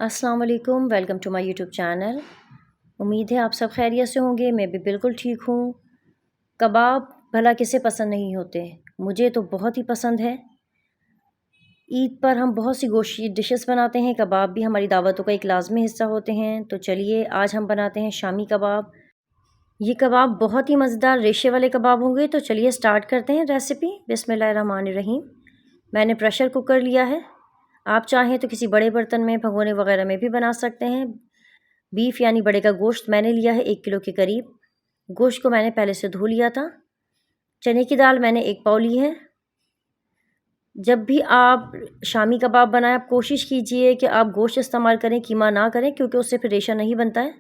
अस्सलाम वालेकुम, welcome to my YouTube channel. उम्मीद है आप सब खैरियत से होंगे। मैं भी बिल्कुल ठीक हूँ। कबाब भला किसे पसंद नहीं होते, मुझे तो बहुत ही पसंद है। ईद पर हम बहुत सी गोश्त डिशेस बनाते हैं, कबाब भी हमारी दावतों का एक लाजमी हिस्सा होते हैं। तो चलिए आज हम बनाते हैं शामी कबाब। ये कबाब बहुत ही मज़ेदार रेशे वाले कबाब होंगे। तो चलिए स्टार्ट करते हैं रेसिपी। बिस्मिल्लाहिर्रहमानिर्रहीम। मैंने प्रेशर कुकर लिया है। आप चाहें तो किसी बड़े बर्तन में, भगोने वगैरह में भी बना सकते हैं। बीफ यानी बड़े का गोश्त मैंने लिया है 1 किलो के करीब। गोश्त को मैंने पहले से धो लिया था। चने की दाल मैंने 1 पाव ली है। जब भी आप शामी कबाब बनाएं, आप कोशिश कीजिए कि आप गोश्त इस्तेमाल करें, कीमा ना करें, क्योंकि उससे फिर रेशा नहीं बनता है।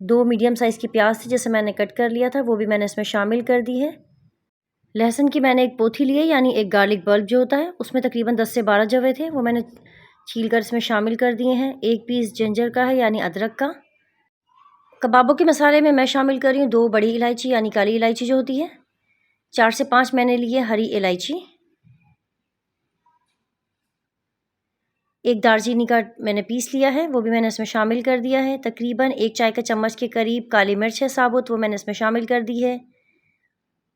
2 मीडियम साइज़ की प्याज थी जिसे मैंने कट कर लिया था, वो भी मैंने इसमें शामिल कर दी है। लहसुन की मैंने 1 पोथी ली है, यानी 1 गार्लिक बल्ब जो होता है, उसमें तकरीबन 10 से 12 जवे थे, वो मैंने छील कर इसमें शामिल कर दिए हैं। 1 पीस जिंजर का है, यानी अदरक का। कबाबों के मसाले में मैं शामिल कर रही हूँ 2 बड़ी इलायची, यानी काली इलायची जो होती है। 4 से 5 मैंने ली है हरी इलायची। 1 दालचीनी का मैंने पीस लिया है, वो भी मैंने इसमें शामिल कर दिया है। तकरीबन 1 चाय का चम्मच के करीब काली मिर्च है साबुत, वो मैंने इसमें शामिल कर दी है।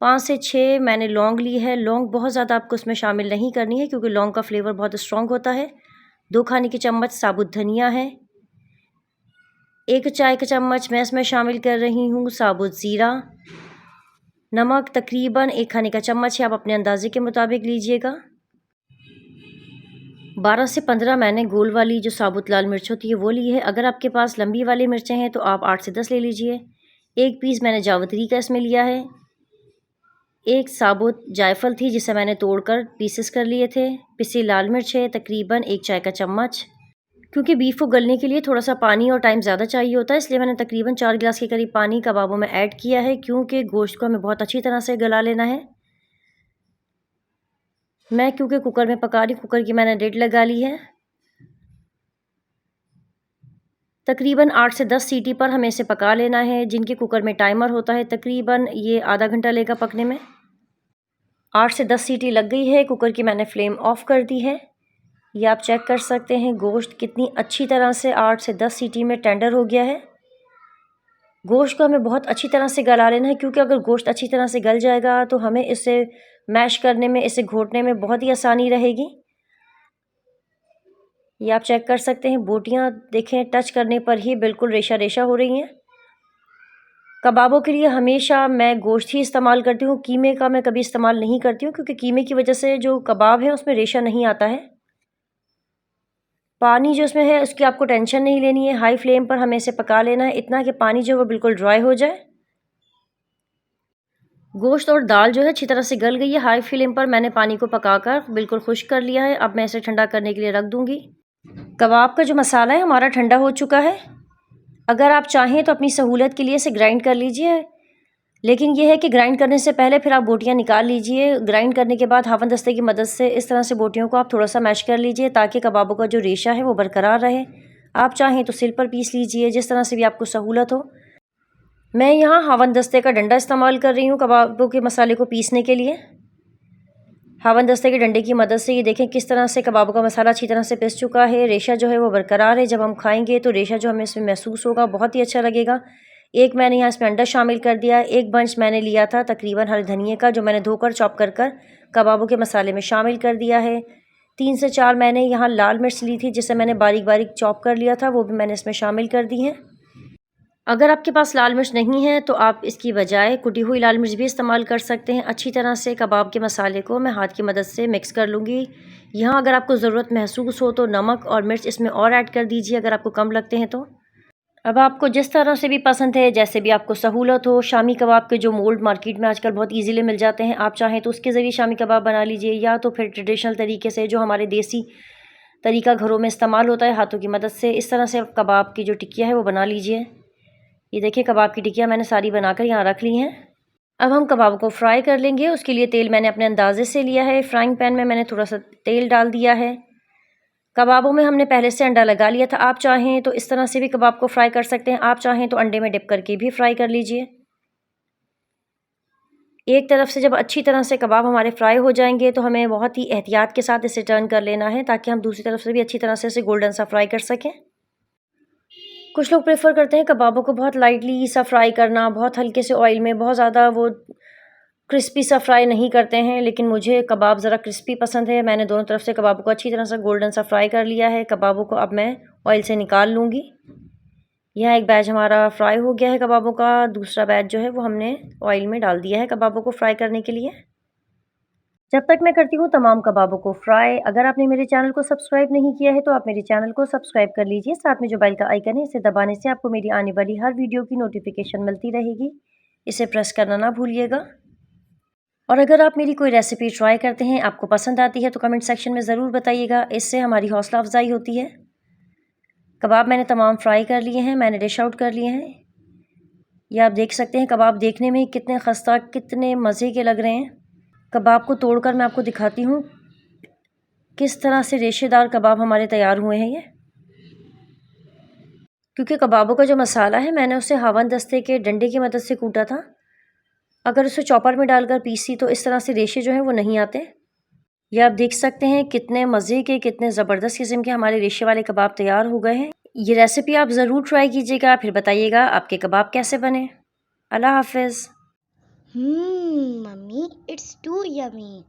5 से 6 मैंने लौंग ली है। लौंग बहुत ज़्यादा आपको इसमें शामिल नहीं करनी है, क्योंकि लौंग का फ्लेवर बहुत स्ट्रॉन्ग होता है। 2 खाने के चम्मच साबुत धनिया है। 1 चाय का चम्मच मैं इसमें शामिल कर रही हूँ साबुत ज़ीरा। नमक तकरीबन 1 खाने का चम्मच है, आप अपने अंदाजे के मुताबिक लीजिएगा। 12 से 15 मैंने गोल वाली जो साबुत लाल मिर्च होती है वो ली है। अगर आपके पास लंबी वाली मिर्चें हैं तो आप 8 से 10 ले लीजिए। 1 पीस मैंने जावित्री का इसमें लिया है। 1 साबुत जायफल थी जिसे मैंने तोड़कर पीसेस कर लिए थे। पिसी लाल मिर्च है तकरीबन 1 चाय का चम्मच। क्योंकि बीफ को गलने के लिए थोड़ा सा पानी और टाइम ज़्यादा चाहिए होता है, इसलिए मैंने तकरीबन 4 गिलास के करीब पानी कबाबों में ऐड किया है, क्योंकि गोश्त को हमें बहुत अच्छी तरह से गला लेना है। मैं क्योंकि कुकर में पका रही, कुकर की मैंने लिड लगा ली है। तकरीबन 8 से 10 सीटी पर हमें इसे पका लेना है। जिनके कुकर में टाइमर होता है तकरीबन ये आधा घंटा लेगा पकने में। 8 से 10 सीटी लग गई है। कुकर की मैंने फ्लेम ऑफ कर दी है। ये आप चेक कर सकते हैं गोश्त कितनी अच्छी तरह से 8 से 10 सीटी में टेंडर हो गया है। गोश्त को हमें बहुत अच्छी तरह से गला लेना है, क्योंकि अगर गोश्त अच्छी तरह से गल जाएगा तो हमें इसे मैश करने में, इसे घोटने में बहुत ही आसानी रहेगी। ये आप चेक कर सकते हैं, बोटियां देखें टच करने पर ही बिल्कुल रेशा रेशा हो रही हैं। कबाबों के लिए हमेशा मैं गोश्त ही इस्तेमाल करती हूँ, कीमे का मैं कभी इस्तेमाल नहीं करती हूँ, क्योंकि कीमे की वजह से जो कबाब है उसमें रेशा नहीं आता है। पानी जो इसमें है उसकी आपको टेंशन नहीं लेनी है। हाई फ्लेम पर हमें इसे पका लेना है, इतना कि पानी जो है वो बिल्कुल ड्राई हो जाए। गोश्त और दाल जो है अच्छी तरह से गल गई है। हाई फ्लेम पर मैंने पानी को पकाकर बिल्कुल खुश्क कर लिया है। अब मैं इसे ठंडा करने के लिए रख दूंगी। कबाब का जो मसाला है हमारा ठंडा हो चुका है। अगर आप चाहें तो अपनी सहूलत के लिए इसे ग्राइंड कर लीजिए, लेकिन यह है कि ग्राइंड करने से पहले फिर आप बोटियां निकाल लीजिए। ग्राइंड करने के बाद हावन दस्ते की मदद से इस तरह से बोटियों को आप थोड़ा सा मैश कर लीजिए, ताकि कबाबों का जो रेशा है वो बरकरार रहे। आप चाहें तो सिल पर पीस लीजिए, जिस तरह से भी आपको सहूलत हो। मैं यहाँ हावन दस्ते का डंडा इस्तेमाल कर रही हूँ कबाबों के मसाले को पीसने के लिए। हावन दस्ते के डंडे की मदद से ये देखें किस तरह से कबाबों का मसाला अच्छी तरह से पिस चुका है। रेशा जो है वो बरकरार है। जब हम खाएंगे तो रेशा जो हमें इसमें महसूस होगा, बहुत ही अच्छा लगेगा। एक मैंने यहाँ इसमें अंडा शामिल कर दिया। 1 बंच मैंने लिया था तकरीबन हरे धनिए का, जो मैंने धोकर चॉप कर कर कबाबों के मसाले में शामिल कर दिया है। 3 से 4 मैंने यहाँ लाल मिर्च ली थी, जिसे मैंने बारीक बारीक चॉप कर लिया था, वो भी मैंने इसमें शामिल कर दी है। अगर आपके पास लाल मिर्च नहीं है तो आप इसकी बजाय कुटी हुई लाल मिर्च भी इस्तेमाल कर सकते हैं। अच्छी तरह से कबाब के मसाले को मैं हाथ की मदद से मिक्स कर लूँगी। यहाँ अगर आपको ज़रूरत महसूस हो तो नमक और मिर्च इसमें और ऐड कर दीजिए, अगर आपको कम लगते हैं तो। अब आपको जिस तरह से भी पसंद है, जैसे भी आपको सहूलत हो। शामी कबाब के जो मोल्ड मार्केट में आजकल बहुत ईजीली मिल जाते हैं, आप चाहें तो उसके ज़रिए शामी कबाब बना लीजिए, या तो फिर ट्रेडिशनल तरीके से जो हमारे देसी तरीका घरों में इस्तेमाल होता है हाथों की मदद से, इस तरह से कबाब की जो टिक्कियाँ है वो बना लीजिए। ये देखिए कबाब की टिक्कियाँ मैंने सारी बनाकर यहाँ रख ली हैं। अब हम कबाब को फ्राई कर लेंगे। उसके लिए तेल मैंने अपने अंदाजे से लिया है। फ्राइंग पैन में मैंने थोड़ा सा तेल डाल दिया है। कबाबों में हमने पहले से अंडा लगा लिया था। आप चाहें तो इस तरह से भी कबाब को फ्राई कर सकते हैं, आप चाहें तो अंडे में डिप करके भी फ्राई कर लीजिए। एक तरफ से जब अच्छी तरह से कबाब हमारे फ्राई हो जाएंगे तो हमें बहुत ही एहतियात के साथ इसे टर्न कर लेना है, ताकि हम दूसरी तरफ से भी अच्छी तरह से इसे गोल्डन सा फ्राई कर सकें। कुछ लोग प्रेफर करते हैं कबाबों को बहुत लाइटली सा फ्राई करना, बहुत हल्के से ऑयल में, बहुत ज़्यादा वो क्रिस्पी सा फ्राई नहीं करते हैं, लेकिन मुझे कबाब ज़रा क्रिस्पी पसंद है। मैंने दोनों तरफ से कबाबों को अच्छी तरह से गोल्डन सा फ्राई कर लिया है। कबाबों को अब मैं ऑयल से निकाल लूँगी। यह एक बैच हमारा फ्राई हो गया है कबाबों का। दूसरा बैच जो है वो हमने ऑयल में डाल दिया है कबाबों को फ्राई करने के लिए। जब तक मैं करती हूँ तमाम कबाबों को फ्राई, अगर आपने मेरे चैनल को सब्सक्राइब नहीं किया है तो आप मेरे चैनल को सब्सक्राइब कर लीजिए। साथ में जो बेल का आइकन है इसे दबाने से आपको मेरी आने वाली हर वीडियो की नोटिफिकेशन मिलती रहेगी। इसे प्रेस करना ना भूलिएगा। और अगर आप मेरी कोई रेसिपी ट्राई करते हैं, आपको पसंद आती है, तो कमेंट सेक्शन में ज़रूर बताइएगा। इससे हमारी हौसला अफजाई होती है। कबाब मैंने तमाम फ्राई कर लिए हैं, मैंने डिश आउट कर लिए हैं। ये आप देख सकते हैं कबाब देखने में कितने खस्ता, कितने मज़े के लग रहे हैं। कबाब को तोड़कर मैं आपको दिखाती हूँ किस तरह से रेशेदार कबाब हमारे तैयार हुए हैं। ये क्योंकि कबाबों का जो मसाला है मैंने उसे हावन दस्ते के डंडे की मदद से कूटा था। अगर उसे चॉपर में डालकर पीसी तो इस तरह से रेशे जो हैं वो नहीं आते। ये आप देख सकते हैं कितने मज़े के, कितने ज़बरदस्त किस्म के हमारे रेशे वाले कबाब तैयार हो गए हैं। ये रेसिपी आप ज़रूर ट्राई कीजिएगा, फिर बताइएगा आपके कबाब कैसे बने। अल्लाह हाफ़िज़। Mummy, it's too yummy.